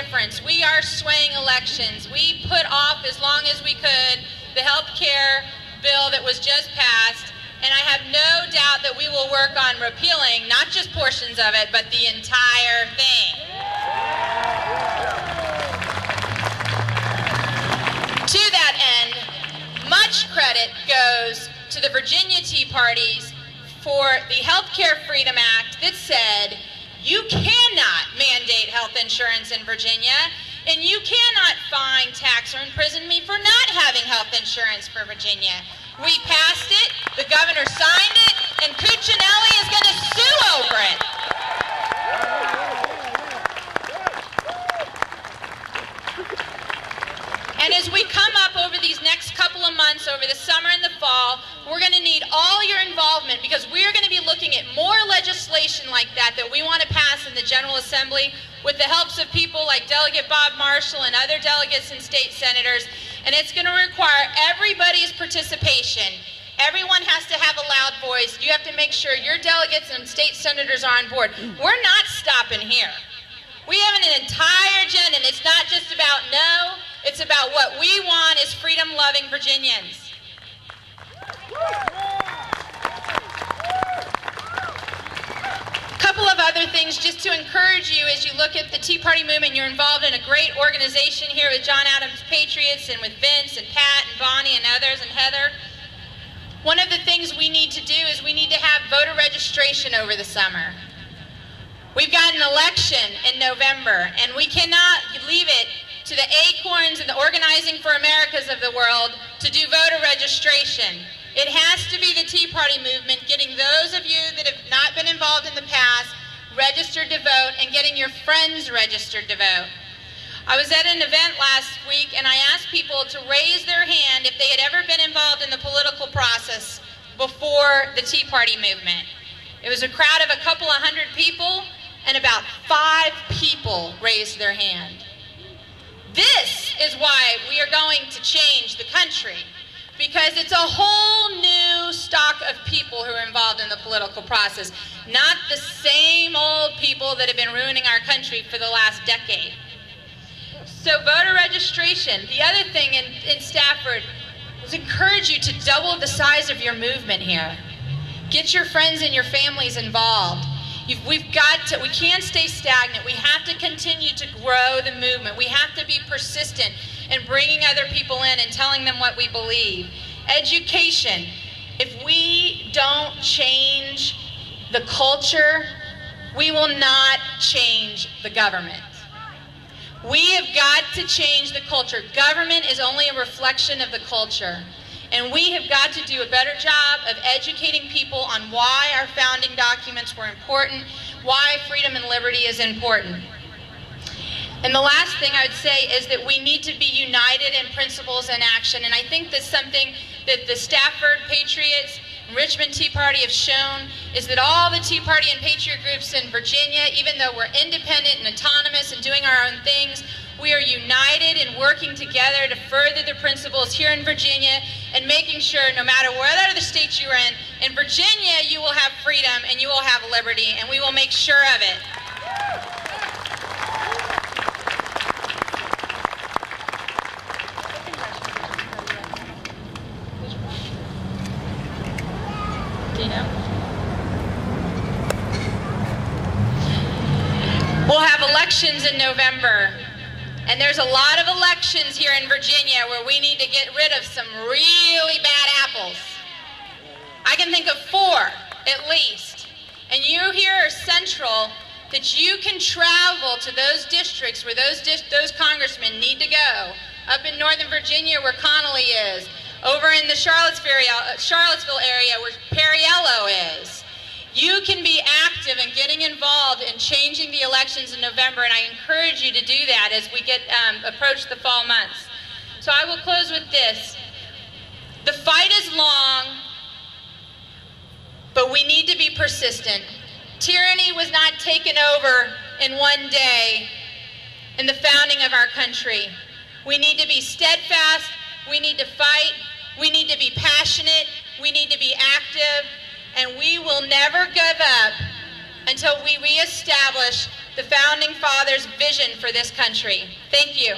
difference. We are swaying elections. We put off as long as we could the health care bill that was just passed, and I have no doubt that we will work on repealing not just portions of it, but the entire thing. To that end, much credit goes to the Virginia Tea Parties for the Health Care Freedom Act that said you cannot mandate health insurance in Virginia, and you cannot fine, tax, or imprison me for not having health insurance for Virginia. We passed it, the governor signed it, and Cuccinelli is going to sue over it. And as we come up over these next couple of months, over the summer and the fall, we're going to need all your involvement, because we're going to be looking at more legislation like that we want to pass in the General Assembly with the helps of people like Delegate Bob Marshall and other delegates and state senators. And it's going to require everybody's participation. Everyone has to have a loud voice. You have to make sure your delegates and state senators are on board. We're not stopping here. We have an entire agenda, and it's not just about no. It's about what we want as freedom-loving Virginians. A couple of other things just to encourage you as you look at the Tea Party movement. You're involved in a great organization here with John Adams' Patriots and with Vince and Pat and Bonnie and others and Heather. One of the things we need to do is we need to have voter registration over the summer. We've got an election in November, and we cannot leave it to the Acorns and the Organizing for Americas of the world to do voter registration. It has to be the Tea Party movement getting those of you that have not been involved in the past registered to vote and getting your friends registered to vote. I was at an event last week, and I asked people to raise their hand if they had ever been involved in the political process before the Tea Party movement. It was a crowd of a couple of hundred people, and about 5 people raised their hand. This is why we are going to change the country, because it's a whole new stock of people who are involved in the political process, not the same old people that have been ruining our country for the last decade. So voter registration. The other thing in Stafford was encourage you to double the size of your movement here. Get your friends and your families involved. We can't stay stagnant. We have to continue to grow the movement. We have to be persistent in bringing other people in and telling them what we believe. Education. If we don't change the culture, we will not change the government. We have got to change the culture. Government is only a reflection of the culture. And we have got to do a better job of educating people on why our founding documents were important, why freedom and liberty is important. And the last thing I would say is that we need to be united in principles and action. And I think that's something that the Stafford Patriots and Richmond Tea Party have shown, is that all the Tea Party and Patriot groups in Virginia, even though we're independent and autonomous and doing our own things, we are united and working together to further the principles here in Virginia and making sure no matter what other state you're in Virginia you will have freedom and you will have liberty, and we will make sure of it. Do you know? We'll have elections in November. And there's a lot of elections here in Virginia where we need to get rid of some really bad apples. I can think of 4 at least. And you here are central, that you can travel to those districts where those congressmen need to go. Up in Northern Virginia where Connolly is. Over in the Charlottesville area where Perriello is. You can be active in getting involved in changing the elections in November, and I encourage you to do that as we approach the fall months. So I will close with this. The fight is long, but we need to be persistent. Tyranny was not taken over in one day in the founding of our country. We need to be steadfast, we need to fight, we need to be passionate, we need to be active, and we will never give up until we reestablish the Founding Fathers' vision for this country. Thank you.